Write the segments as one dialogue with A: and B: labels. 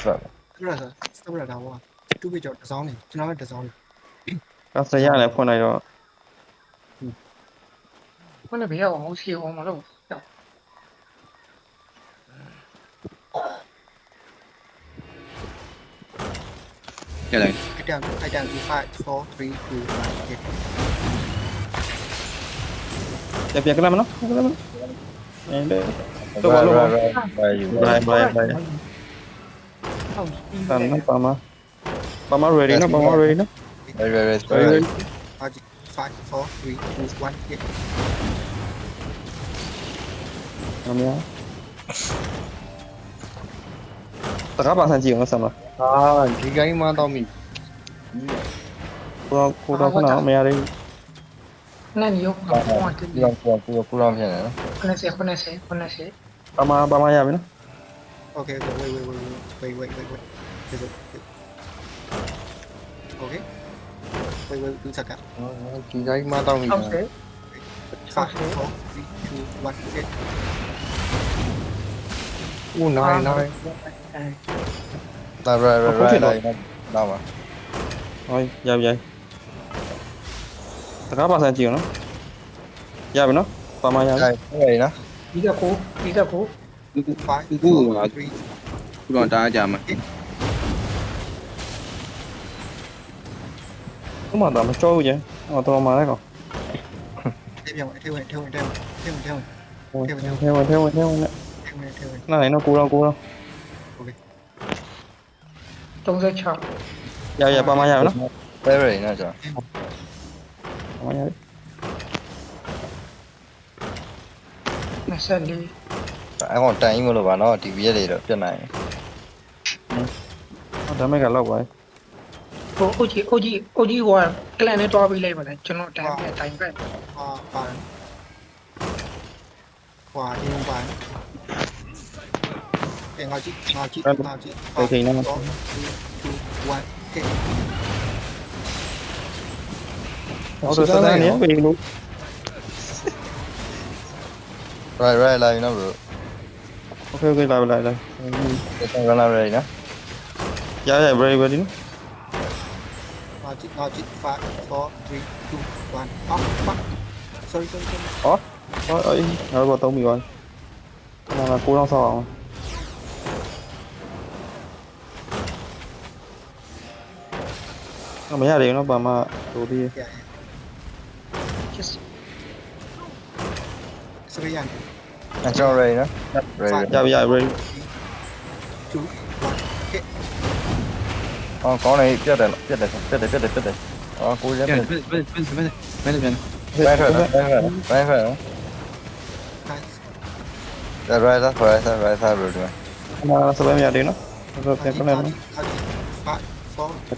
A: Stop တာဟိုတူပြီးတော့တစောင်းနေကျွန်တော်လည်းတစောင်းနေ
B: ကဆရာလည်းဖွင့်လိုက်တော့
C: ခုနကဘေးအောင်ရှိအောင်မလို့
D: ရလိုက်
A: item 5 4 3 2 1
B: ပြန်ကလာမနော်ကလာမအဲ့ဒါတော့ဘာလို့ဘာယူဘိုင်
C: ဟုတ်ပြီ
B: တန်နော်ပါမ ready နော်ပါမ ready နော်
D: very
A: 5 4 3 2 1 hit
B: အမေတကားပါဆန်ကြည့်အောင်ဆမ်းမ
D: ဒီကိုင်းမတော့မိ
B: ကိုတော့ခဏမရသေး
C: နဲ့ညောကောင်းတယ်
D: ကူလောင်ဖြစ်နေနော်
C: 90
B: ပါမရပြီနော်
A: Okay wait Okay wait 2 second
D: ဒီကိုင်းမတော့မိ
A: 5 4 3 2 1 hit
D: ဦးနိုင်ဒါရတော့ပါ
B: ဟောရတကားပါဆန်ကြည့်အောင်နော်ရပြီနော်ပါမရပြီ
D: ဟုတ်နော်
C: ဒီကကို
A: 5 4 3
D: ကူလောင်တားကြမှာ
B: ဥမာတော့မကြောက်ဘူးကျဟောတော်မှာလဲကောင်
A: ထဲဝင်ထဲဝင်
B: ထဲဝင်နိုင်နော်ကိုတော့
C: 36
B: ရပါမရပြီနော်
D: very နော်ကြာ
B: ပါမရပြီ
C: 24
D: အဲ့ကောင်တိုင်မလို့ပါနော်ဒီ VS တွေတော့ပြတ်နိုင်
B: ဒါမဲ့ကလောက်ပါ
C: ဟို OG ဟိုကလန်နဲ့တွားပြီးလိုက်ပါလေကျွန်တော်တိုင်ပဲ
A: ပါขวาที่ลงไปเอ็งเอาจิ
B: โอเคนะ
A: วันเอ็ง
B: ဟောတော့စတဲ့နေပြီလို့
D: right လာပြီနော် bro
B: okay လာ
D: ကျွန်တော်လာ ready နော်
B: ရ very ready နော်
A: เอาจิ5 4 3 2 1 off fuck sorry
B: ဟောအေးငါတို့တော့ပြီပါခဏကိုတော့ဆောက်အောင်မရတယ်နော်ပါမတို့ဒီ
C: just
A: สวัสดียัน
D: ကျွန်တော် ready နော် ready
B: ရ ready
A: 2 1 hit
D: ဟောကောင်းနေပြတ်တယ်ဟောကိုရပြတ်
B: ပြန်
D: ဘယ်ဖက်နော်
A: nice
D: right ဘယ်လို
B: ခဏစပယ်မရတယ်နော်တော့ပြန်ပြန်နော်
A: 5 4 3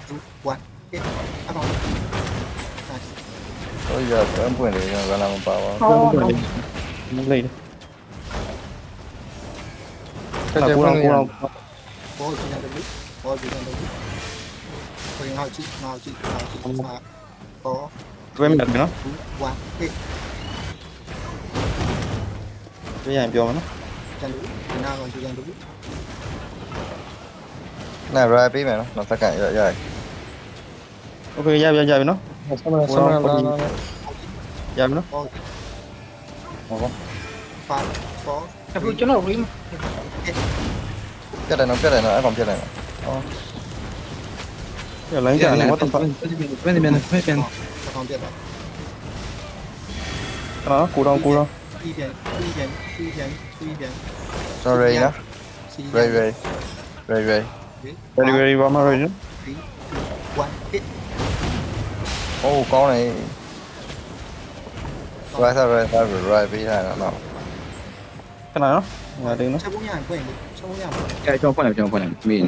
A: 2 1 hit အကောင် nice
D: ဟိုရပြန်ပွင့်တယ်ကျွန်တော်လာမပါပါ
C: အော်
B: လိုက်တယ်ခဏကိုတော့
A: ဘောကြီးနေတယ်ဘောကြီးနေတယ်ကိုရင်ငါကြည့်5 4
B: တွဲမြတ်နော်
A: 1 hit
B: တွဲရင်ပြောမှာနော်
A: ကျန်လို့ဒီနာကောင်ကျန်လို့
D: နား right ပေးမယ်နော်နောက်စက္ကန့်ရ
B: okay ရပြီနော်
D: ဆမလာ
B: ရပြီနော်
A: ဘော
D: ဟုတ်ပါ
A: 5 4
C: အခုကျွန်တော် rim
D: ပြတ်တယ်နော်အဲ့ကောင်ပြတ်တယ်နော်
B: ရလိုင်းကြတယ် what the fuck
A: အကောင်ပြတ်သွား
B: ကိုတော့
A: ပြီးပြန်
D: ကျွန်တော် ready နော် ready
B: very ပါမ ready နော်
A: 1 hit
D: ဟိုကောင်းနေ right ပေးထားတယ်နော်
B: ခဏနော်ရတယ်နော်
A: ချက်ပုံးရရင်ဖွင့်ချက်ပုံးရမှာ
D: အဲ့ကျွန်တော်ဖွင့်တယ်မင်း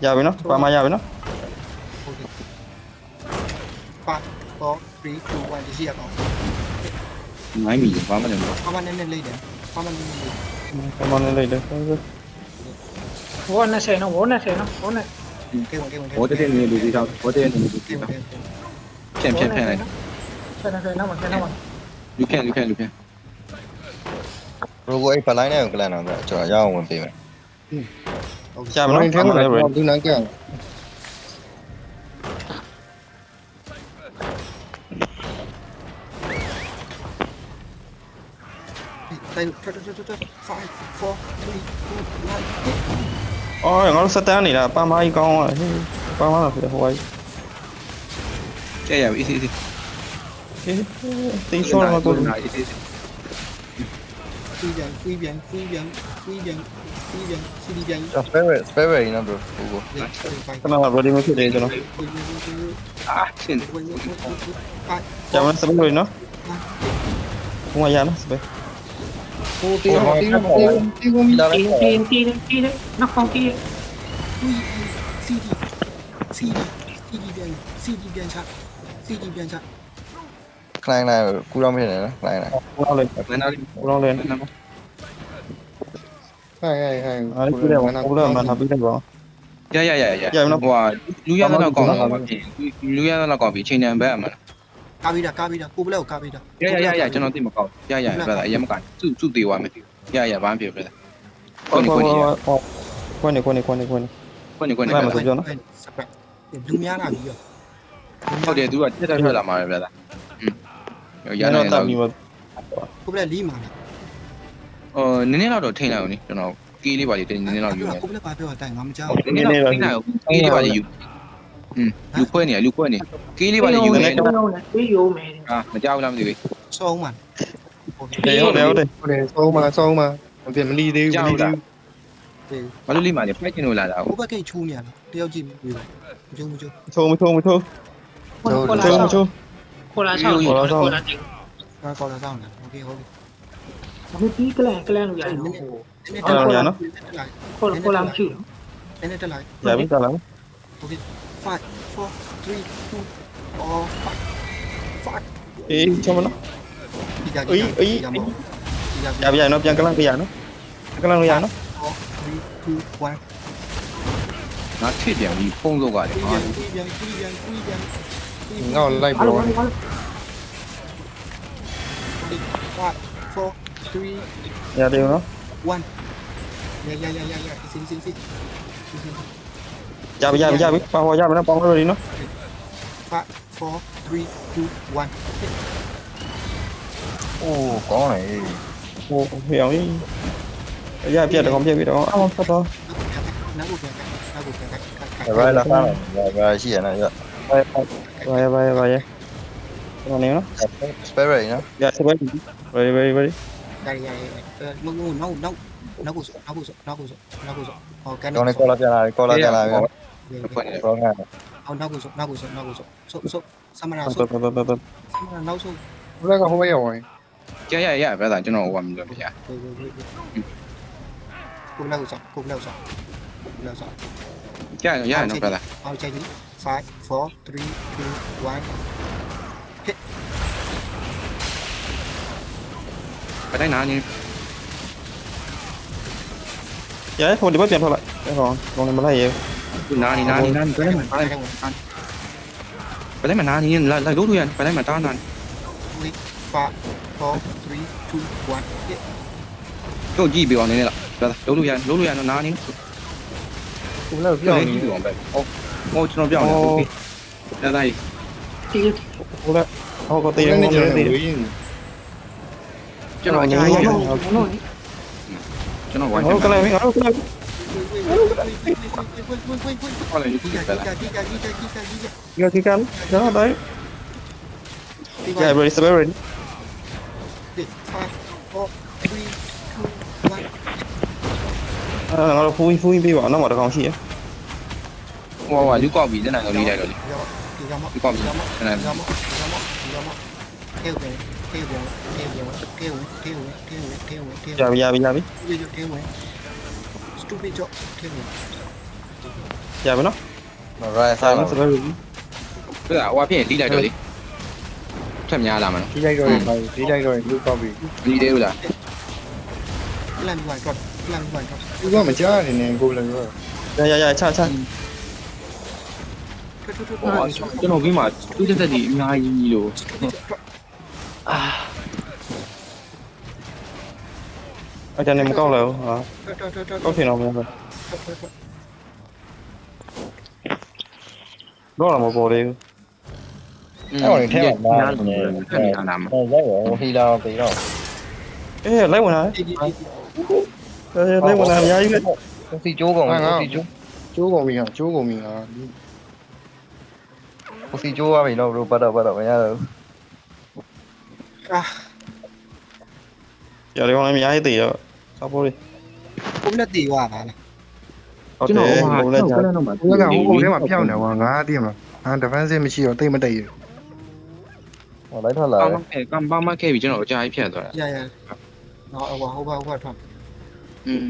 B: ရပြီနော်ပါမရပြီနော်
A: ဟုတ်ကဲ့5 4 3 2 1ဒီစီအကောင်
D: နိုင်ပြီဘာမှမလုပ်
A: ဘာမှနည်းနည်းလေးတယ်ဘာမှနည်းနည်းလေး
B: ပါမနဲ့လိုက်တယ်
C: ဘော20နော်ဘော20နော်ဘောနဲ့
A: ကဲဝင်
D: ဘောတဲ့နေလူကြီးတော့ဘောတဲ့နေလူကြီး
A: ကဲ
D: တော့
A: ဝင်
D: ဖြန့်လိုက်
C: 20နော်20နော်
D: လူဖြန့် bro ကိုအဲ့ဖလိုင်းနဲ့ကိုကလန်တော့ကျွန်တော်ရအောင်ဝင်ပေးမယ်
B: ကြာမလား
E: ထဲမှာတော့ဒီနိုင်ကြ
A: တိုင်5 4 3 2 1
B: အော်ငါတို့စတန်းနေတာပန်းမကြီးကောင်းသွားတယ်ပန်းမလာဖြစ်ဟိုက
F: ကြရပြီ easy easy
B: တင်းရှောင်းတော့ကို
F: easy
A: 飞边CD 边
D: spare နော် bro ဟိုကို
B: ခဏက ready မဖြစ်သေးကျွန်တော်
F: အာရှင်း
B: ကြာမလားစပယ်နော်ဟိုကရနော်စပယ်
E: ဟိုတေးတေးကုန်ပြီ
C: တီးနောက်ခေါင်းတီး
A: CD 边差 CD 边差
D: ခလိုင်းလိုက်ကူတော့မဖြစ်နေနော်ခလိုင်းလိုက်
B: ဟိုတော့လေ
F: မနာလေး
B: ဟိုတော့လေ
E: ဟိုင်
B: အားကြီးတယ်ဟိုတော့မှလာပြီးတယ်ပေါ့
F: ရဟိုလူရတော့ကောင်းတော့ဖြစ်လူရတော့ကောင်းပြီချိန်တန်ဘက်အမှန်
A: ကားပြီးတာကိုပလက်ကိုကားပြီးတာ
F: ရကျွန်တော်သိမကောက်ရ brother အရင်မကစုသေးသွားမယ်ရဘာမှဖြစ် brother
B: ဟိုခွန်းနေ
F: ခွန်းနေ
B: စပယ်
A: လူများလာပြီးရော
F: ဟုတ်တယ်သူကတက်ထွက်လာမှာပဲ brother ရနေ
B: တော့
F: တော့
B: ပြီးပါ
A: ကိုပလက်လီးမှာလား
F: နည်းနည်းတော့ထိန်းလိုက်ဦးနိကျွန်တော်ကီးလေးပါလေးနည်းနည်းတော့ယူနေ
A: ကိုပလက်ပါပြောတာတိုင်ငါမကြောက်
F: နည်းနည်းတော့ထိန်းလိုက်ဦးကီးလေးပါလေးယူလူခွဲနေကီးလေးပါလေးယူနေ
C: တော့တေးရိုးမယ်
F: မကြောက်လားမသိဘူး
A: စောင်းမှာ
B: ဟုတ်တယ်
E: ဟုတ်တယ်စောင်းမှာမပြမလီသေးဘူး
F: ဘာလို့လိမ့်မှာလဲဖိုက်ကျင်လို့လာတာ
A: ကိုပက်ကိတ်ချိုးနေရလားတယောက်ကြည့်ပြီးပါမချိုး
B: မချိုး
C: ခေါ်လာဆောင်ခေါ်လာတင်
A: ငါကော်လာဆောင်လားโอเคဟုတ်ပြီ
C: အခုတီးကလန်လို့ရတယ်နော် ခေါ်လာမရှိဘူး
A: နည်းတက်လိုက်
B: ရပြီတက်လာ
A: โอเค5 4 3 2 or 5
B: အေးချမလား
A: ဒီကြ
B: အေးရပြီနော်ပြန်ကလန်ပြရနော်ကလန်လို့ရနော်
A: 3 2 1
F: ငါထစ်ပြန်ပြီးဖုံးတော့ကလေ
A: ပြန်
E: ငါ့ကိုလိုက်ပြော
A: 5 4 3
B: ရတယ်နော်
A: 1ရစင်
B: ရပြီပါဟောရမယ်နော်ပေါင်းလို့ရနော်
A: 5 4 3 2 1
D: အိုးကောင်းလေ
B: ဟိုဟေးအောင်ရပြတ်တယ်ကောင်ပြတ်ပြီတော့အောင်ဆက်တော့
A: နောက်ကိုပြန်
D: ဒါပဲလာစားတယ်ဒါရှိရနော်ရ
B: ဘာရတော့နေနော်
D: spare နော်
B: ရစပယ် very
A: ဒါရနောက်ကိုဟောကန်
D: ကောင်းနေကောလာပြန်လာကောလာပြန်လာပြီကောင်းနေ
A: အော်နောက်ကိုဆုပ်ဆမနာ
B: တော့
A: ဆုပ်
B: တော့
A: နောက်ဆုပ်
E: ဘလကဟိုဘက်ရောက်ဝင်
F: ရ brother ကျွန်တော်ဟိုကမပြောပြရ
A: ကိုလောက်ဆော့
F: ရနော် brother
A: အော်ချိန်ကြီး5 4 3 2 1
F: ไปได้นานนี่
B: ရဟိုဒီဘက်ပြန်ထွက်လိုက်အဲ့ကောင်လုံးနေမလိုက်ရ
F: นานไปได้มาไปได้มานานนี่ไล่รู้ดูยันไปได้มาตานาน
A: 5 4 3 2 1
F: ก็จี้ไปก่อนนี่แหละ brother รู้ดูยันนานนี่
E: ကိုဘလက်ပြောင်းနေ
F: จี้ไปก่อนไปโอ้ကျွန်တော်ပြောင်းနေโอเคได้
C: တီး
B: ဟိုကဟိုကတေး
E: နေ
B: နေ
E: နေ
B: တေး
E: ဝေးနေ
F: ကျွန်တော်အကြာကြီးကျွန်တော်ဝိုင်း
B: ဟိုကလည်းငါတို့ကလည်း
F: ဟောလေဒီကပဲလား
B: ရတိကန်တော့တိုင်းရ very ready ငါတို့ဖူးပြီးပါနောက်မှာတစ်ကောင်ရှိရ
F: ဟိုလူကောက်ပြီးတဲ့နိုင်တော့လေးလိုက်တော့လေလူကောက်ပြီးတဲ့နိုင်
B: ရပြီ
A: stupid job
B: ရပြီနော်
D: right
B: ဆိုင်
D: side
B: မှာ very
F: ပြတာဟိုဖြစ်ရင်လိလိုက်တော့လေထက်များလာမှာနော်
E: ဒီလိုက်တော့ဒီလိုက်တော့လူကောက်ပြီ
F: လိသေးဘူးလား
A: plan one drop
E: သူကမကြားနေနေကိုဘလက်ပြော
B: ရချ
F: ဟောကျွန်တော်ပြီးမှသူ့တက်ဒီအများကြီးလို့
B: အဲ့ဒါနဲ့မကောက်လိုက်ဘူးဟာကောက်ချင်တော့မရဘူး တော့မပေါ်သေးဘူး
D: အဲ့ကောင်တွေထဲမှာလာနေ
F: ဖက်နေလာမှာ
D: ရောက်ရောဟီလာပြီးတော့
B: အေးလိုက်ဝင်လာ
A: ဒီဒီ
B: လိုက်ဝင်လာအများကြီးပဲ
D: ကိုစီကျိုးကောင်ကိုစီကျိုး
E: ကျိုးကုန်ပြီဟာကျိုးကုန်ပြီဟာ
D: ကိုစီကျိုးသွားပြီတော့ဘရိုပတ်တော့မရတော့
A: အာ
B: ရတယ်ကောင်လည်းအများကြီးတည်ရောစောက်ပေါ်လေး
A: ผมနဲ့တီးသွားတာလား
B: ဟုတ်
F: ကျွန်
B: တယ်
F: တော်ဟို
B: ဘုံ
F: ဟာ
B: လည်း
F: က
B: ကြာ
F: လည်းတော့မှာ
E: ဘုရားကဟိုကုန်ထဲမှာဖြောင်းနေကွာငါသိမှာဟာ defensive မရှိတော့တိတ်မတိတ်ရ
D: ဟောလိုက်ထွက်လာ
F: ကောင်းမခဲ့ကောင်းပါမခဲ့ပြီကျွန်တော်အကြာကြီးဖြတ်သွားတာ
A: ရရနော်ဟိုဘာထွက်
F: อืม